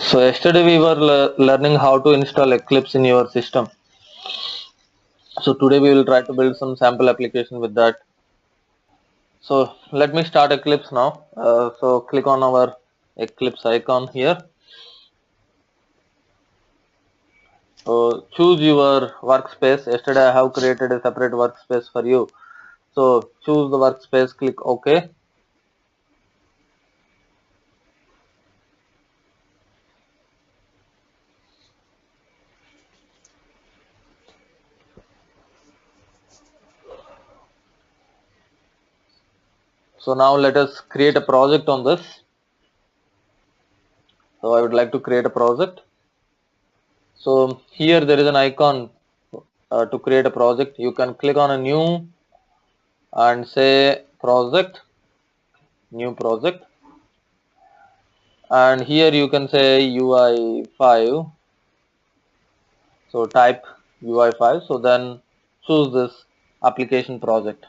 So yesterday we were learning how to install Eclipse in your system. So today we will try to build some sample application with that. So let me start Eclipse now. So click on our Eclipse icon here. So choose your workspace. Yesterday I have created a separate workspace for you. So choose the workspace, click OK. So now let us create a project on this. So I would like to create a project. So here there is an icon to create a project. You can click on a new and say project, new project, and here you can say UI5. So type UI5. So then choose this application project.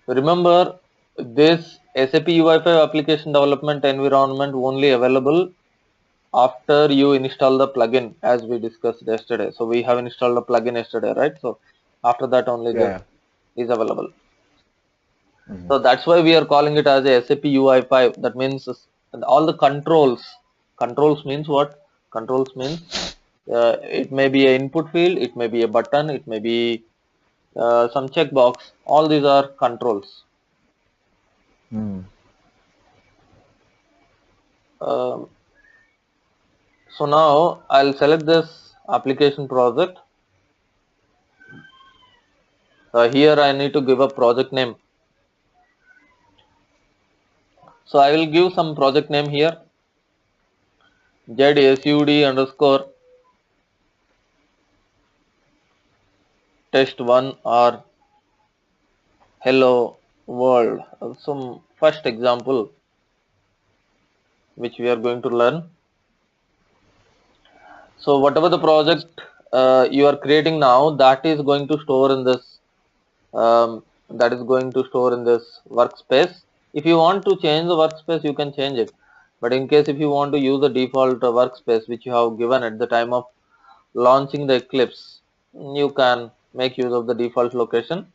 Remember, this SAP UI5 application development environment only available after you install the plugin, as we discussed yesterday. So we have installed the plugin yesterday, right? So after that only this is available. So that's why we are calling it as a SAP UI5. That means all the controls. Controls means what? Controls means it may be an input field, it may be a button, it may be some checkbox. All these are controls. So now I'll select this application project. Here I need to give a project name. So I will give some project name here. ZSUD underscore test1 or hello world. Some first example which we are going to learn. So whatever the project you are creating now, that is going to store in this workspace. If you want to change the workspace, you can change it, but in case if you want to use the default workspace which you have given at the time of launching the Eclipse, you can make use of the default location.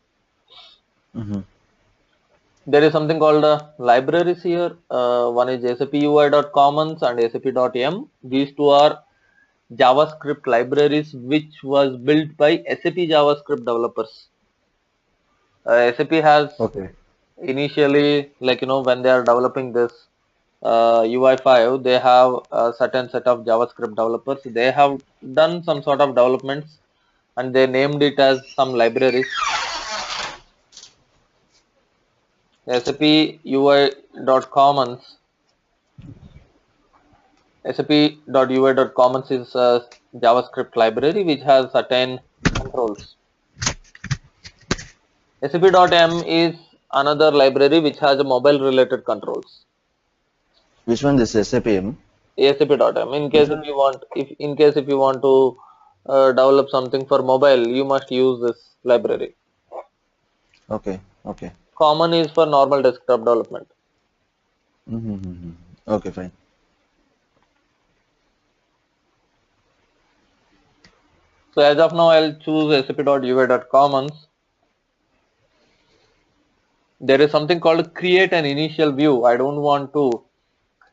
There is something called libraries here. One is SAP UI.commons and SAP.m. These two are JavaScript libraries which was built by SAP JavaScript developers. SAP has initially, when they are developing this UI5, they have a certain set of JavaScript developers. They have done some sort of developments and they named it as some libraries. SAP UI.commons. SAP.UI.commons is a JavaScript library which has certain controls. SAP.m is another library which has a mobile related controls. Which one is SAP.m? SAP.m. In case if you want to develop something for mobile, you must use this library. Okay. Common is for normal desktop development. Okay, fine. So as of now, I'll choose SAP.UI.commons. There is something called create an initial view. I don't want to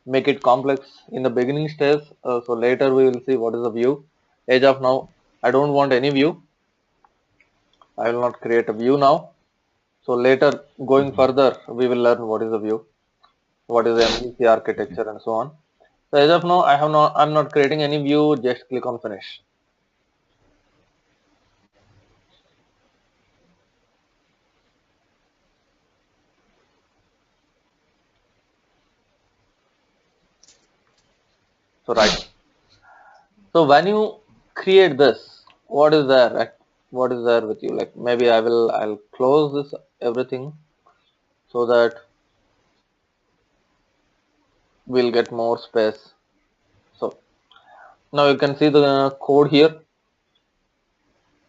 make it complex in the beginning stage. So later we will see what is a view. As of now, I don't want any view. I will not create a view now. So later, going further, we will learn what is a view, what is the MVC architecture, and so on. So as of now, I'm not creating any view. Just click on finish. So right. So when you create this, what is there? What is there with you? Like maybe I'll close this everything so that we'll get more space. So now you can see the code here.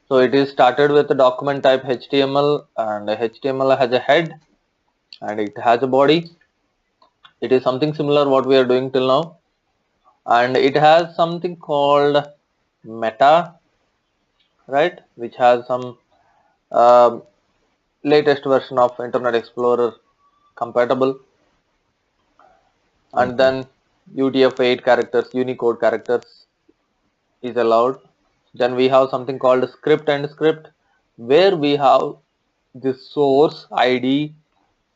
So it is started with the document type HTML, and HTML has a head and it has a body. It is something similar what we are doing till now. and it has something called Meta, right, which has some um latest version of Internet Explorer compatible, and Okay. then UTF-8 characters, Unicode characters is allowed. Then we have something called script and script, where we have the source ID,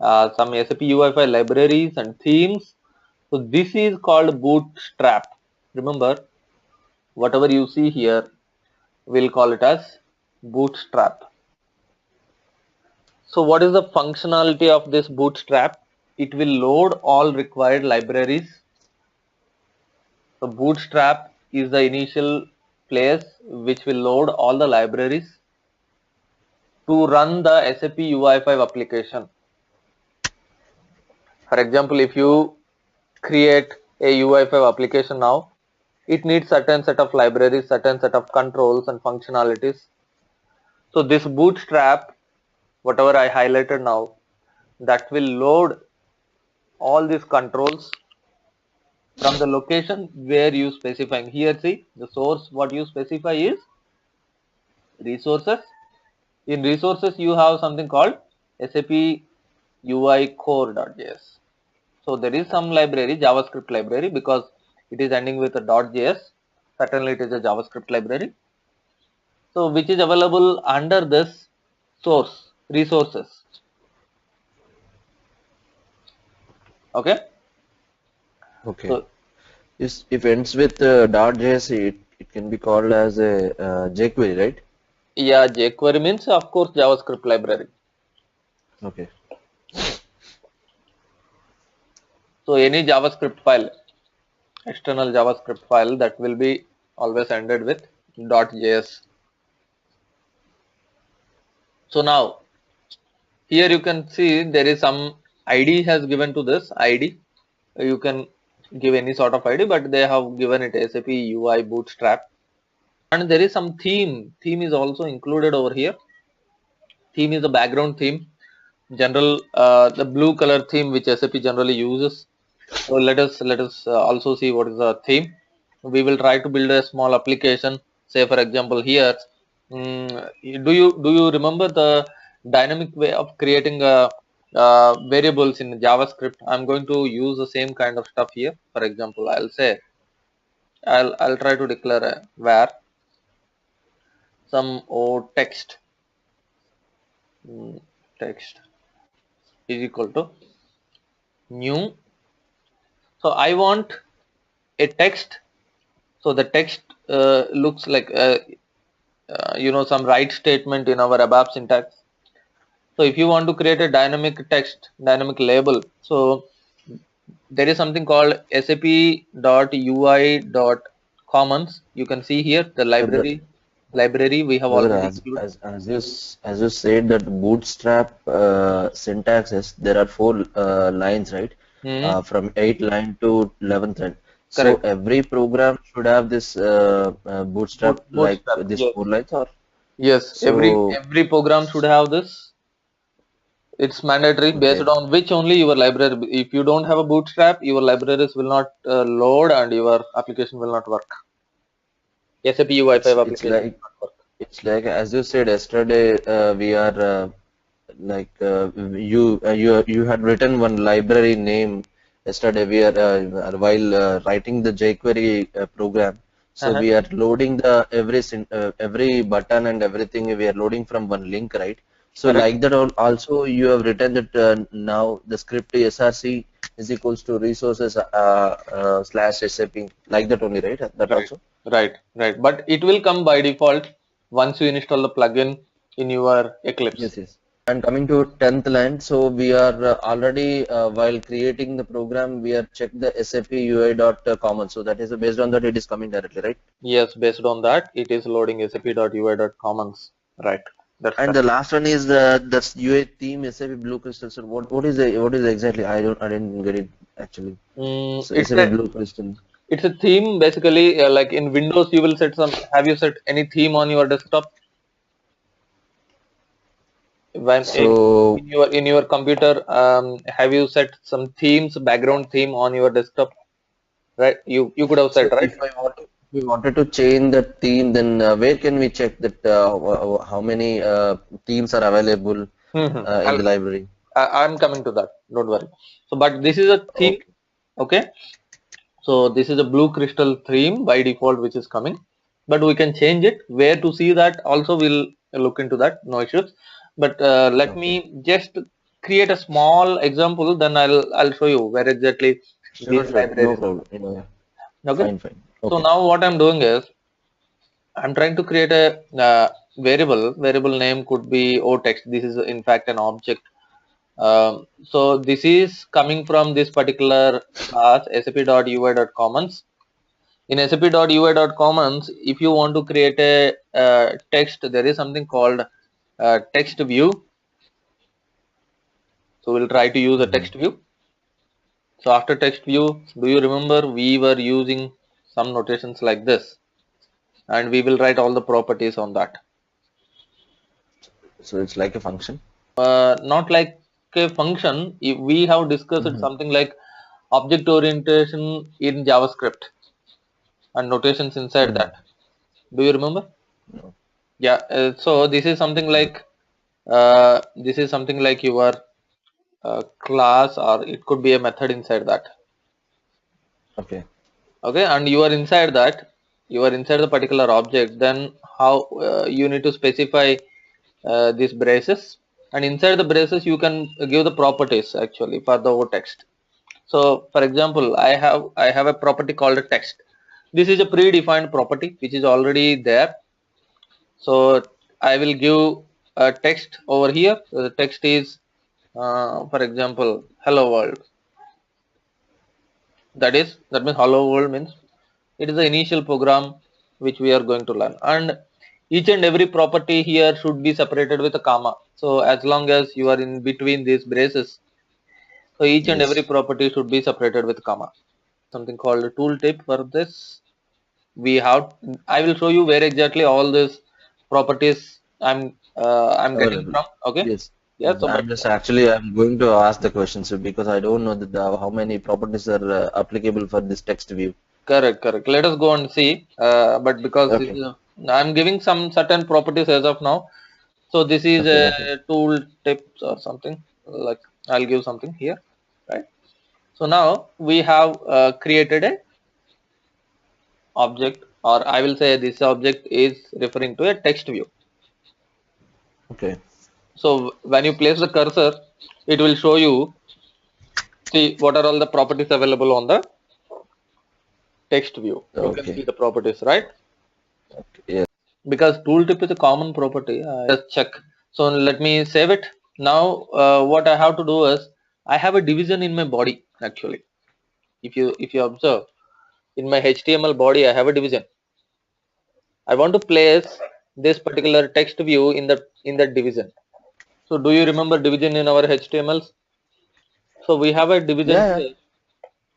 some SAP UI5 libraries and themes. So this is called Bootstrap. Remember, whatever you see here, we'll call it as Bootstrap. So what is the functionality of this Bootstrap? It will load all required libraries. So Bootstrap is the initial place which will load all the libraries to run the SAP UI5 application. For example, if you create a UI5 application now, it needs certain set of libraries, certain set of controls and functionalities. So this Bootstrap, whatever I highlighted now, that will load all these controls from the location where you specifying. Here see, the source what you specify is resources. In resources you have something called SAP UI core.js. So there is some library, JavaScript library, because it is ending with a .js. Certainly it is a JavaScript library. So which is available under this source resources. Okay. Okay. So If ends with .js, it can be called as a jQuery, right? yeah, jQuery means of course JavaScript library. Okay. So any JavaScript file, external JavaScript file, that will be always ended with .js. So now here you can see there is some ID has given to this ID. You can give any sort of ID, but they have given it SAP UI Bootstrap. And there is some theme. Theme is also included over here. Theme is the background theme. General, the blue color theme which SAP generally uses. So let us also see what is the theme. We will try to build a small application. Say for example here, do you remember the dynamic way of creating variables in JavaScript? I'm going to use the same kind of stuff here. For example, I'll say I'll try to declare a var some text text is equal to new. So I want a text. So the text looks like some write statement in our ABAP syntax. So if you want to create a dynamic text, dynamic label, so there is something called sap.ui.commons. You can see here the Brother, library we have brother, already included. as you said that Bootstrap syntax is there are four lines, right? Hmm. From 8 line to 11th line. So Correct. every program should have this Bootstrap like Bootstrap. this Yes. four lines, or Yes. Every so. every program should have this. It's mandatory based Okay. on which only your library. If you don't have a Bootstrap, your libraries will not load and your application will not work. SAP UI5 It's application like will not work. as you said yesterday, we are like you had written one library name yesterday. We are while writing the jQuery program, so Uh-huh. we are loading the every button and everything. We are loading from one link, right? So Correct. like that also you have written that now the script src is equals to resources slash sap, like that only, right? That Right. also. Right. Right. But it will come by default once you install the plugin in your Eclipse. Yes, yes. And coming to 10th line, so we are already while creating the program, we are checked the SAP UI.common. So that is based on that it is coming directly, right? Yes, based on that, it is loading sap.ui.commons. Right. That's And correct. the last one is the UI theme SAP Blue Crystal. So what is exactly? I didn't get it actually. So It's SAP a Blue Crystal. it's a theme basically. Like in Windows, you will set some. Have you set any theme on your desktop? When So in your computer, have you set some themes, background theme on your desktop? right? You could have So said, right? if we wanted to change the theme, then where can we check that how many themes are available in the library? I'm coming to that. Don't worry. So, but this is a theme. Okay. Okay. So this is a blue crystal theme by default, which is coming, but we can change it. Where to see that? Also, we'll look into that. No issues. But let Okay. me just create a small example. Then I'll show you where exactly Sure, these sure. No libraries problem. are. You know, Okay. fine, fine. So Okay. now what I'm doing is I'm trying to create a variable. Variable name could be oText. This is in fact an object. So this is coming from this particular class sap.ui.commons. In sap.ui.commons, if you want to create a text, there is something called text view. So we'll try to use a Mm-hmm. text view. So after text view, do you remember we were using some notations like this, and we will write all the properties on that. So it's like a function. Not like a function. If we have discussed Mm-hmm. something like object orientation in JavaScript and notations inside Mm-hmm. that. Do you remember? No. Yeah. So this is something like your class, or it could be a method inside that. Okay. Okay, and you are inside that. You are inside the particular object. Then how you need to specify these braces, and inside the braces you can give the properties actually for the text. So for example, I have a property called a text. This is a predefined property which is already there. So I will give a text over here. So the text is for example, hello world. That means hello world means it is the initial program which we are going to learn, and each and every property here should be separated with a comma. So as long as you are in between these braces, so each and every Yes. property should be separated with comma. Something called a tooltip for this. We have, I will show you where exactly all these properties I'm getting Available. from. Okay. Yes. Yeah. Yes. So but I'm going to ask the question, so because I don't know that how many properties are applicable for this text view. correct. Let us go and see. But because this Okay. is I'm giving some certain properties as of now. So this is Okay. a Okay. tool tips or something like I'll give something here, right? So now we have created a object, or I will say this object is referring to a text view. Okay. So when you place the cursor, it will show you, see what are all the properties available on the text view. You can see Okay. the properties, right? Okay. Yeah. Because tooltip is a common property. Just check. So let me save it. Now what I have to do is I have a division in my body actually. If you observe in my HTML body, I have a division. I want to place this particular text view in the division. So do you remember division in our HTMLs? So we have a division Yeah. Yeah. here.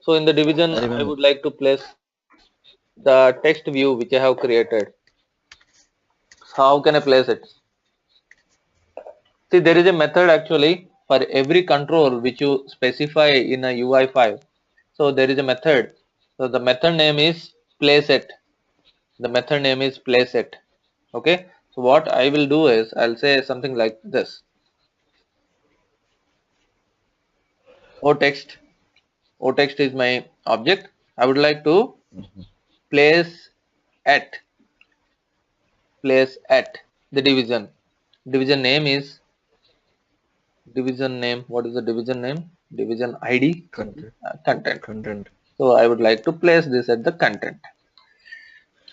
So in the division, I I remember. would like to place the text view which I have created. So how can I place it? See, there is a method actually for every control which you specify in a UI5. So there is a method. So the method name is placeset. The method name is placeset. Okay. So what I will do is I'll say something like this. oText. oText is my object. I would like to Mhm. place at the division. Division name is division name. What is the division name? Division ID. Sorry, Content. content. Content. So I would like to place this at the content.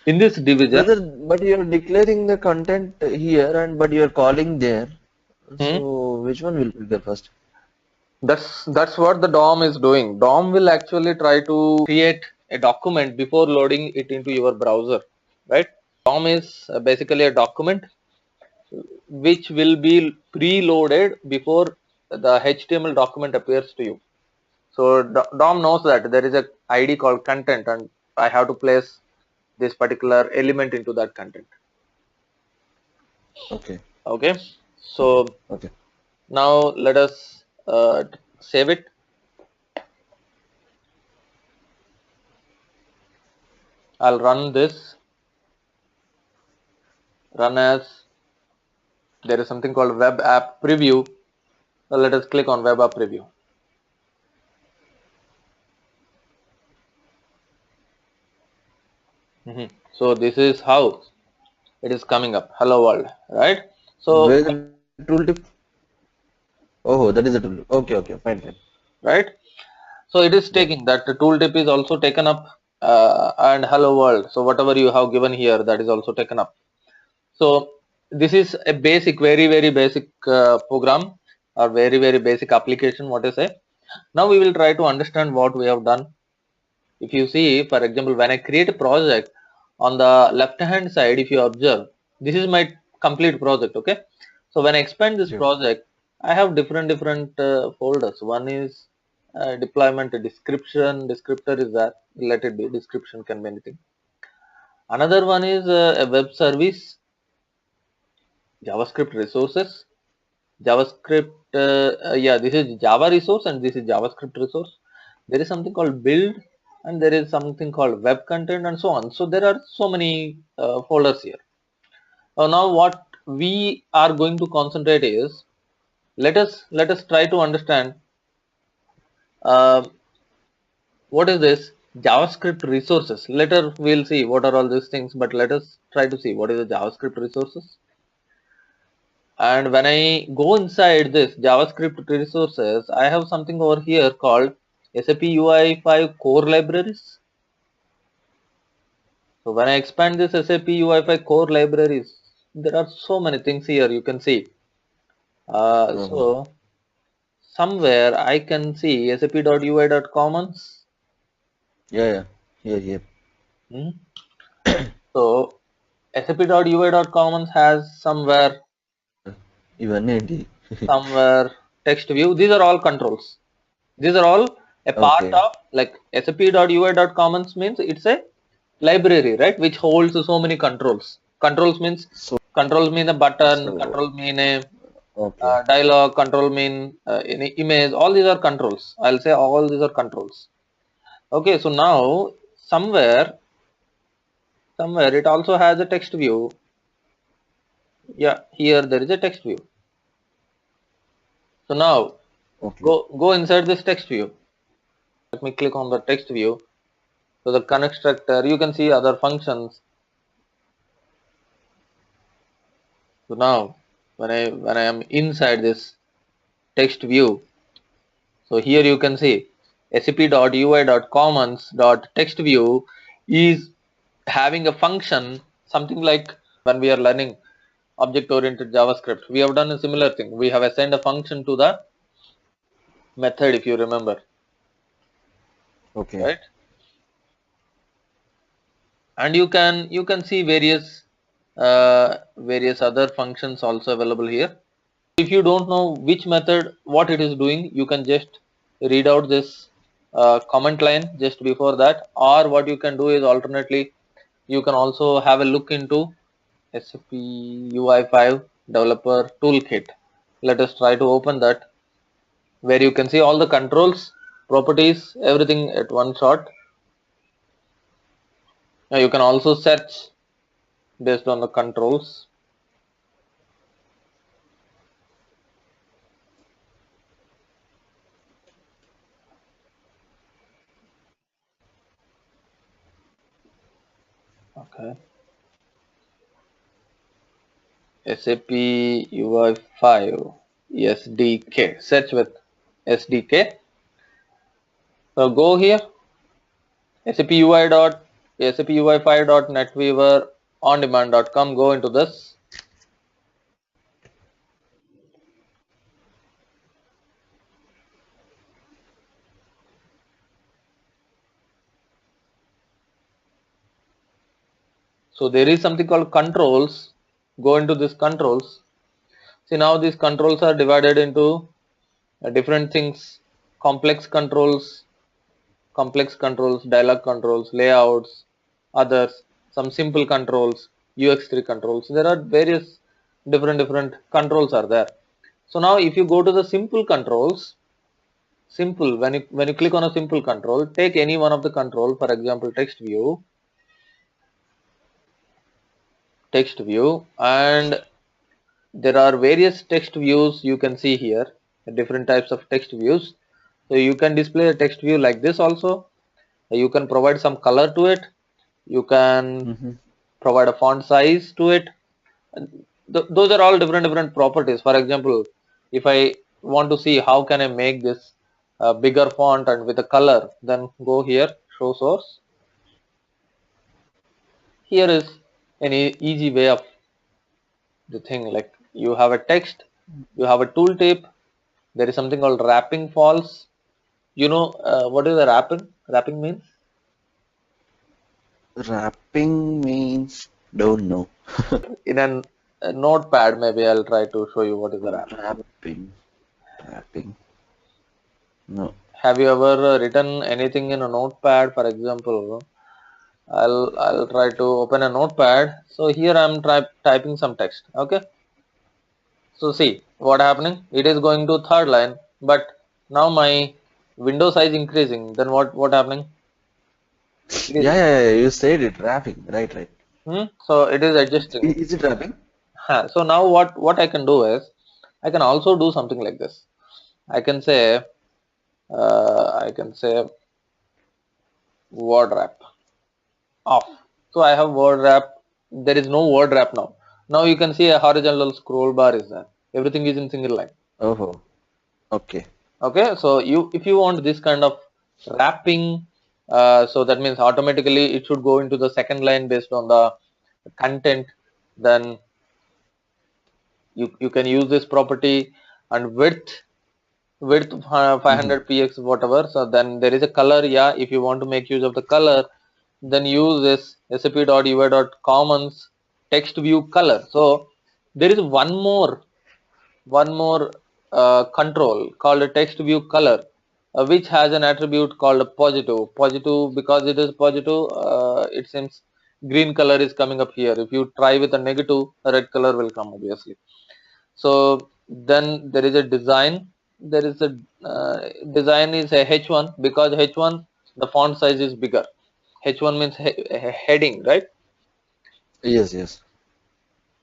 In this division, Brother, but you're declaring the content here and but you're calling there. hmm, So which one will be the first? that's what the DOM is doing. DOM will actually try to create a document before loading it into your browser, right? DOM is basically a document which will be preloaded before the HTML document appears to you. So DOM knows that there is a ID called content, and I have to place this particular element into that content. Okay. Okay. Okay. So Okay. now let us save it. I'll run this, run as, there is something called web app preview. So let us click on web app preview. So this is how it is coming up. Hello world, right? So Where is the tooltip? Oh, that is the tooltip. Okay, okay, fine, fine. right, so it is Yeah. taking that the tooltip is also taken up, and hello world. So whatever you have given here, that is also taken up. So this is a basic, very basic program, or very basic application, what I say. Now we will try to understand what we have done. If you see, for example, when I create a project, on the left hand side, if you observe, this is my complete project. Okay, so when I expand this Yeah. project, I have different folders. One is deployment description, descriptor is that, let it be, description can be anything. Another one is a web service, JavaScript resources, JavaScript, yeah, this is Java resource and this is JavaScript resource. There is something called build and there is something called web content and so on. So there are so many folders here. Now what we are going to concentrate is, let us try to understand uh, what is this JavaScript resources. Later we'll see what are all these things, but let us try to see what is the JavaScript resources. And when I go inside this JavaScript resources, I have something over here called SAP UI5 core libraries. So when I expand this SAP UI5 core libraries, there are so many things here you can see. So somewhere I can see sap.ui.commons. Yeah, yeah. Here. Hmm. So sap.ui.commons has Even it. somewhere text view. These are all controls. These are all a part Okay. of, like, sap.ui.commons means it's a library, right, which holds so many controls. Controls means, So, controls mean a button, so control mean a okay. dialog, control mean any image. All these are controls. I'll say all these are controls. Okay, so now somewhere it also has a text view. Yeah, here there is a text view. So now Okay. go inside this text view. Let me click on the text view. So the constructor, you can see other functions. So now when I am inside this text view, so here you can see sap.ui.commons.text view is having a function, something like when we are learning object oriented JavaScript, we have done a similar thing. We have assigned a function to the method, if you remember, Okay. right? And you can see various other functions also available here. If you don't know which method what it is doing, you can just read out this comment line just before that, or what you can do is alternately you can also have a look into SAP UI5 developer toolkit. Let us try to open that, where you can see all the controls, properties, everything at one shot. Now you can also search based on the controls. Okay, SAP UI5 SDK, search with SDK. So go here, SAP UI dot SAP UI5.netweaver on demand.com. Go into this. So there is something called controls. Go into this controls. See, now these controls are divided into different things: complex controls, dialog controls, layouts, others, some simple controls, UX3 controls. There are various different controls are there. So now if you go to the simple controls, simple, when you click on a simple control, take any one of the control, for example text view. text view, and there are various text views you can see here, different types of text views. So you can display a text view like this also. You can provide some color to it. You can Mm-hmm. provide a font size to it. Those are all different properties. For example, if I want to see how can I make this bigger font and with a color, then go here, show source. Here is an easy way of the thing, like you have a text, you have a tooltip, there is something called wrapping false. You know what is a wrapping means? Wrapping means don't know. In a notepad, maybe I'll try to show you what is a wrap. Wrapping, wrapping. No. Have you ever written anything in a notepad? For example, I'll try to open a notepad. So here I'm typing some text. Okay. So see what happening. It is going to third line, but now my window size increasing. Then what happening? It is, Yeah. You said it. Wrapping. Right. so it is adjusting. Is it wrapping? So now what I can do is I can also do something like this. I can say word wrap off. So I have word wrap. There is no word wrap now. Now you can see a horizontal scroll bar is there. Everything is in single line. Oh, okay. Okay, so if you want this kind of wrapping, so that means automatically it should go into the second line based on the content. Then you can use this property, and width 500 px whatever. So then there is a color. Yeah, if you want to make use of the color, then use this sap.ui.commons text view color. So there is one more control called a text view color, which has an attribute called a positive. Because it is positive, it seems green color is coming up here. If you try with a negative, a red color will come obviously. So then there is a design. There is a design is a h1, because h1 the font size is bigger. H1 means heading, right? Yes.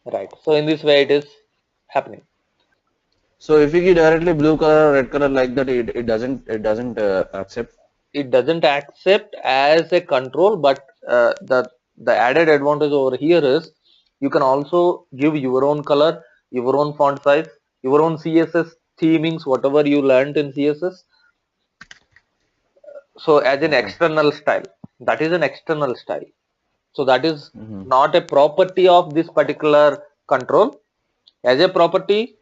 Right. So in this way it is happening. So if you give directly blue color or red color like that, it doesn't accept. It doesn't accept as a control, but the added advantage over here is you can also give your own color, your own font size, your own CSS themings, whatever you learned in CSS. So as an Okay. external style, that is an external style. So that is Mm-hmm. not a property of this particular control. As a property,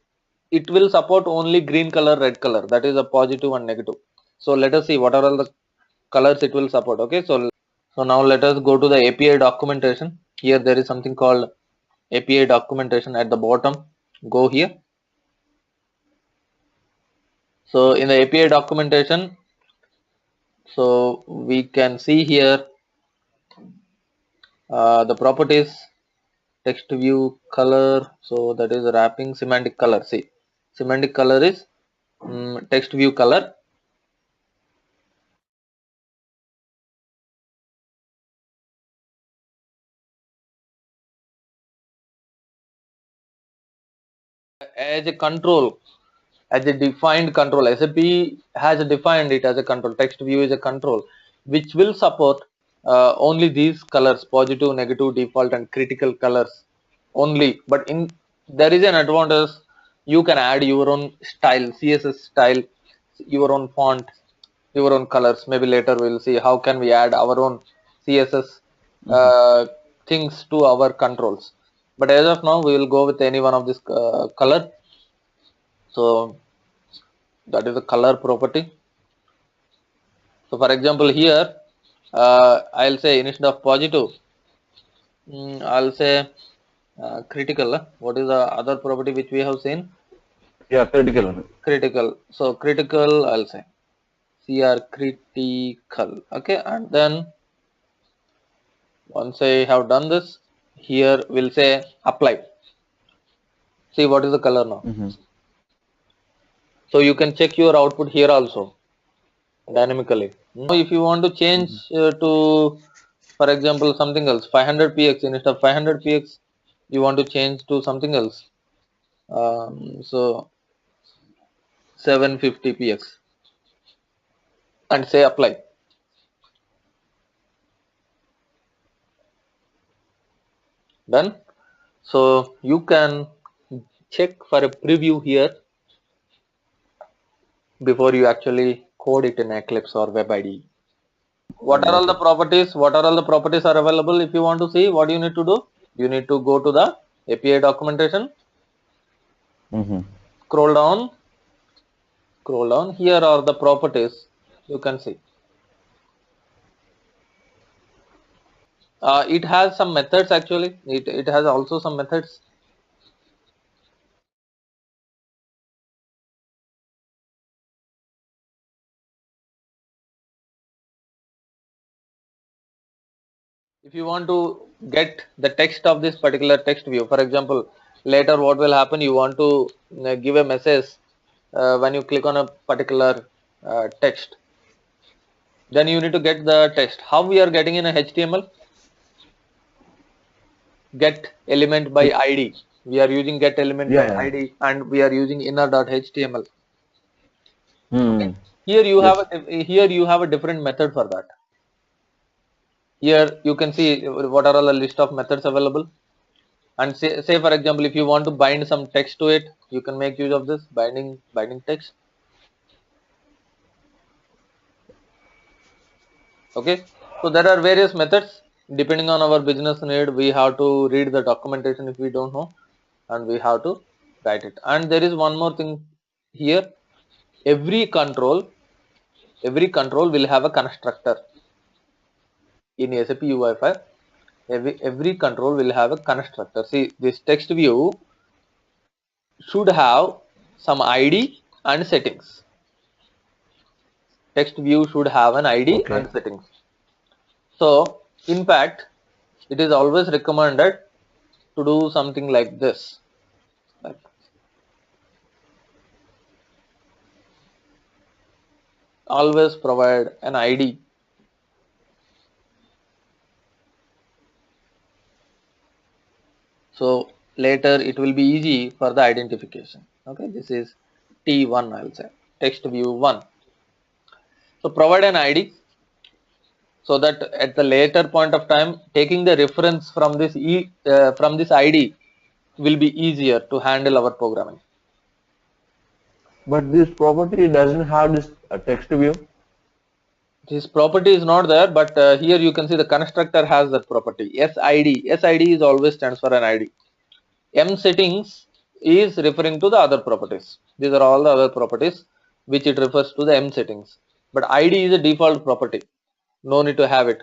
it will support only green color, red color. That is a positive and negative. So let us see what are all the colors it will support. Okay, so now let us go to the API documentation. Here there is something called API documentation at the bottom. Go here. So in the API documentation, so we can see here the properties, text view color. So that is wrapping semantic color. See, semantic color is text view color. As a control, as a defined control, SAP has defined it as a control. Text view is a control which will support only these colors: positive, negative, default and critical colors only. But in there is an advantage. You can add your own style, CSS style, your own font, your own colors. Maybe later we'll see how can we add our own CSS Mm-hmm. things to our controls. But as of now, we will go with any one of this color. So that is a color property. So for example, here I'll say instead of positive, I'll say critical. What is the other property which we have seen? Yeah, critical one. Critical. So critical, I'll say CR critical. Okay, and then once I have done this, here we'll say apply. See what is the color now. Mm-hmm. So you can check your output here also dynamically. Now if you want to change Mm-hmm. to, for example, something else, 500 px instead of 500 px, you want to change to something else. So 750px and say apply. Done. So you can check for a preview here before you actually code it in Eclipse or WebIDE. What are all the Okay. properties? What are all the properties are available? If you want to see, what you need to do? You need to go to the API documentation, Mm-hmm. scroll down, scroll down. Here are the properties you can see. It has some methods actually. It has also some methods. If you want to get the text of this particular text view, for example, later what will happen, you want to give a message when you click on a particular text, then you need to get the text. How we are getting in a HTML? Get element by ID. We are using get element by Yeah, yeah. ID and we are using inner.html. Okay. Hmm. Yes. Here you have a different method for that. Here you can see what are all the list of methods available. And say for example, if you want to bind some text to it, you can make use of this binding text. Okay. So there are various methods depending on our business need. We have to read the documentation if we don't know, and we have to write it. And there is one more thing here. Every control will have a constructor in SAP UI5. Every control will have a constructor. See, this text view should have some ID and settings. Text view should have an ID Okay. and settings. So in fact, it is always recommended to do something like this. Like always provide an ID. So later it will be easy for the identification. Okay, this is T1, I'll say text view 1. So provide an ID so that at the later point of time, taking the reference from this from this ID will be easier to handle our programming. But this property doesn't have this text view. This property is not there, but here you can see the constructor has that property. SID. SID is always stands for an ID. M settings is referring to the other properties. These are all the other properties which it refers to the M settings. But ID is a default property. No need to have it.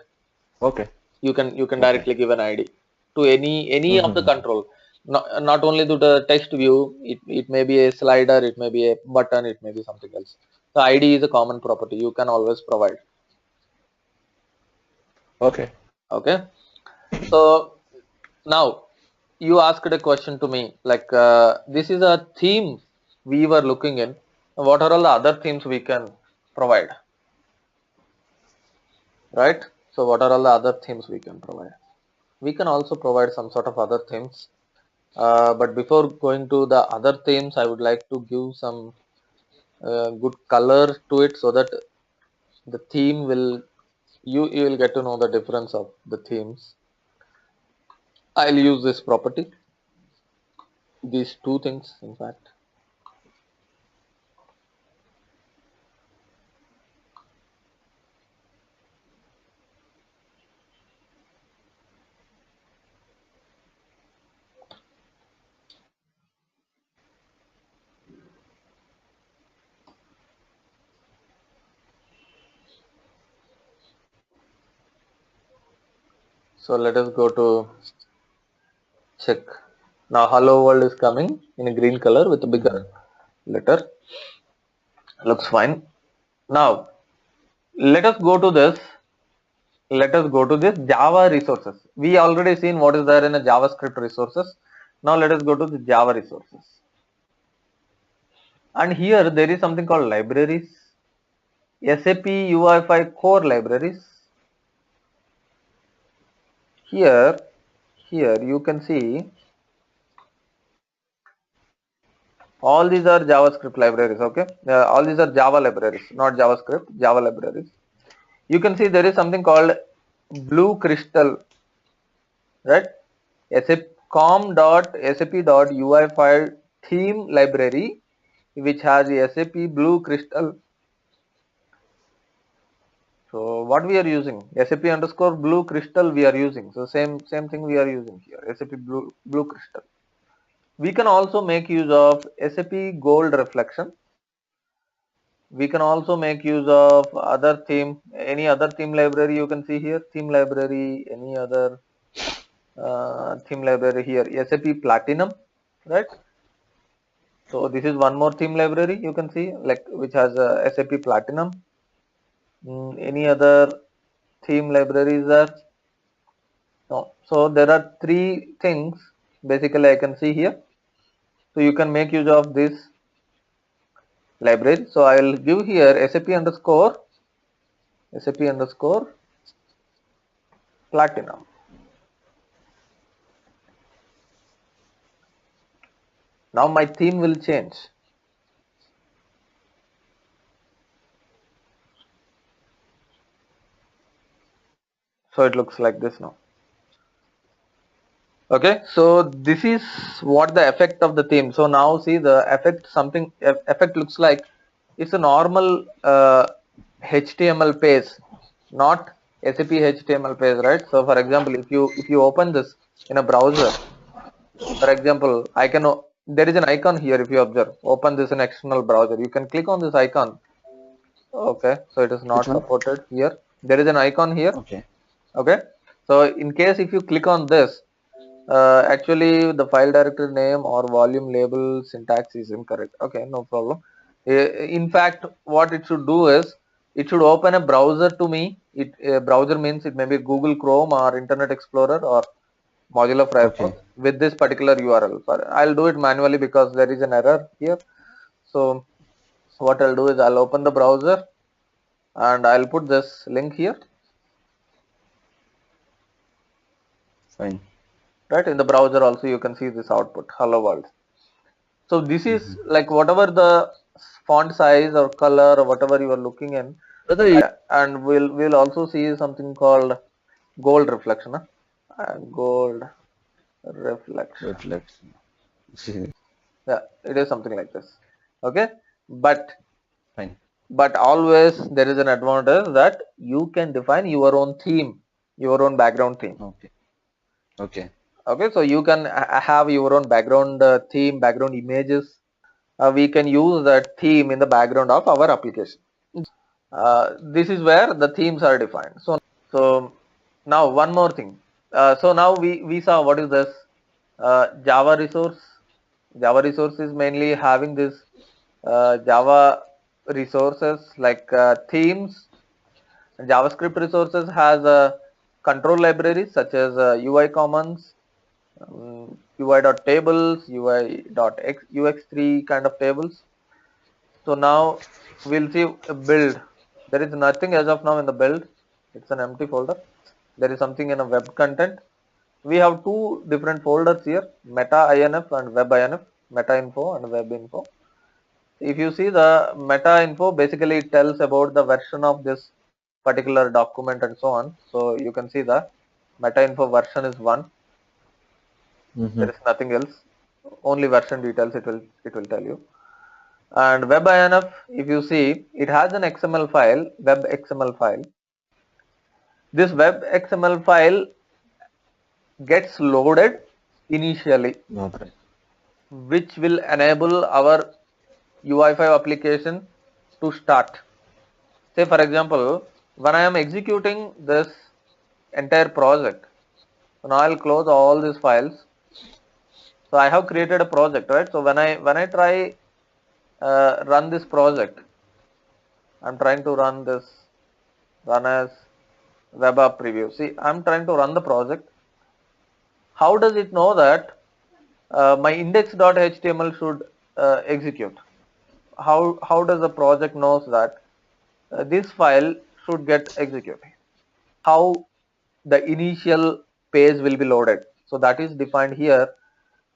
Okay. You can Okay. directly give an ID to any of the Mm-hmm. control. Not only to the text view. It may be a slider. It may be a button. It may be something else. The ID is a common property. You can always provide. Okay. Okay. So now you asked a question to me like this is a theme we were looking in. What are all the other themes we can provide, right? So what are all the other themes we can provide? We can also provide some sort of other themes. But before going to the other themes, I would like to give some good color to it so that the theme will you will get to know the difference of the themes. I'll use this property, these two things in fact. So let us go to check. Now hello world is coming in a green color with a bigger letter. Looks fine. Now let us go to this. Let us go to this Java resources. We already seen what is there in a JavaScript resources. Now let us go to the Java resources. And here there is something called libraries. SAP UI5 core libraries. Here you can see All these are JavaScript libraries. Okay, all these are Java libraries, not JavaScript, Java libraries. You can see there is something called Blue Crystal, right? com.sap.ui file theme library, which has the SAP Blue Crystal. So what we are using, SAP underscore Blue Crystal we are using. So same thing we are using here, SAP Blue Crystal. We can also make use of SAP Gold Reflection. We can also make use of other theme, any other theme library you can see here, theme library, any other theme library here, SAP Platinum, right? So this is one more theme library you can see, like which has SAP Platinum. Any other theme libraries there? No. So there are three things basically I can see here. So you can make use of this library. So I will give here SAP underscore Platinum. Now my theme will change. So it looks like this now. Okay, so this is what the effect of the theme. So now see the effect, effect looks like it's a normal HTML page, not SAP HTML page, right? So for example, if you open this in a browser, for example, there is an icon here. If you observe, open this in external browser, you can click on this icon. Okay, so it is Which not one? supported here. There is an icon here. Okay. Okay, so in case if you click on this, actually the file directory name or volume label syntax is incorrect. Okay, no problem. In fact, what it should do is it should open a browser to me. Browser means it may be Google Chrome or Internet Explorer or Mozilla Firefox Okay. with this particular URL. I'll do it manually because there is an error here. So what I'll do is I'll open the browser and I'll put this link here. Fine. Right, in the browser also you can see this output, hello world. So this is like whatever the font size or color or whatever you are looking in, and we'll also see something called gold reflection. Gold reflection. Reflection. Yeah, it is something like this. Okay, but Fine. always there is an advantage that you can define your own theme, your own background theme. Okay. Okay. Okay, so you can have your own background theme, background images. We can use that theme in the background of our application. This is where the themes are defined. So now one more thing. So now we saw what is this Java resource. Java resource is mainly having this Java resources like themes. JavaScript resources has control libraries such as UI Commons, UI.tables, UI.ux3 kind of tables. So now we'll see a build. There is nothing as of now in the build. It's an empty folder. There is something in a web content. We have two different folders here, meta inf and web inf, meta info and web info. If you see the meta info, basically it tells about the version of this particular document and so on. So you can see the meta info version is 1. There is nothing else, only version details it will tell you. And WebINF, if you see, it has an XML file, web XML file. This web XML file gets loaded initially, Okay. which will enable our UI5 application to start. Say for example, when I am executing this entire project, so now I'll close all these files. So I have created a project, right? So when I try run this project, I'm trying to run as web app preview. See, I'm trying to run the project. How does it know that my index.html should execute? How does the project knows that this file should get executed? How the initial page will be loaded? So that is defined here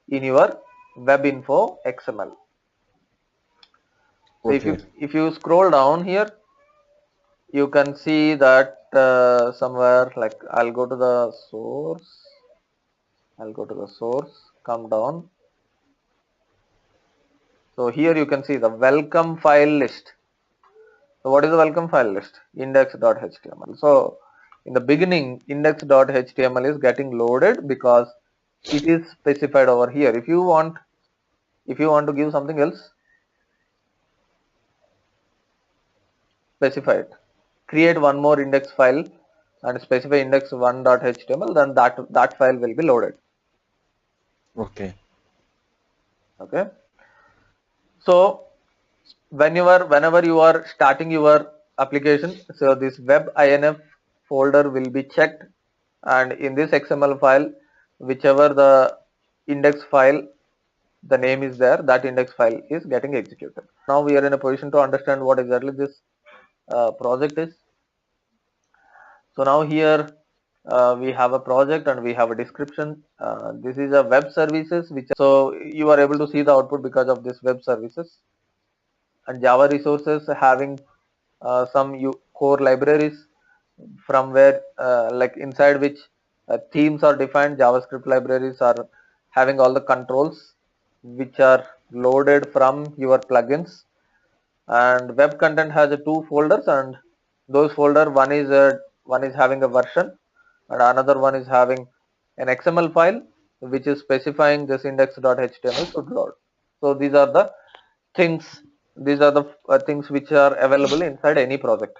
in your web info XML. So Okay. if you scroll down here, you can see that somewhere, like, I'll go to the source, come down. So here you can see the welcome file list. So what is the welcome file list? Index.html. So in the beginning, index.html is getting loaded because it is specified over here. If you want to give something else, specify it. Create one more index file and specify index1.html, then that file will be loaded. Okay. Okay. So whenever you are starting your application, so this web inf folder will be checked, and in this XML file, whichever the index file, the name is there, that index file is getting executed. Now we are in a position to understand what exactly this project is. So now here we have a project and we have a description. This is a web services, so you are able to see the output because of this web services, and Java resources having some core libraries from where like inside which themes are defined. JavaScript libraries are having all the controls which are loaded from your plugins, and web content has two folders, and those folder, one is having a version and another one is having an XML file which is specifying this index.html should load. So these are the things which are available inside any project.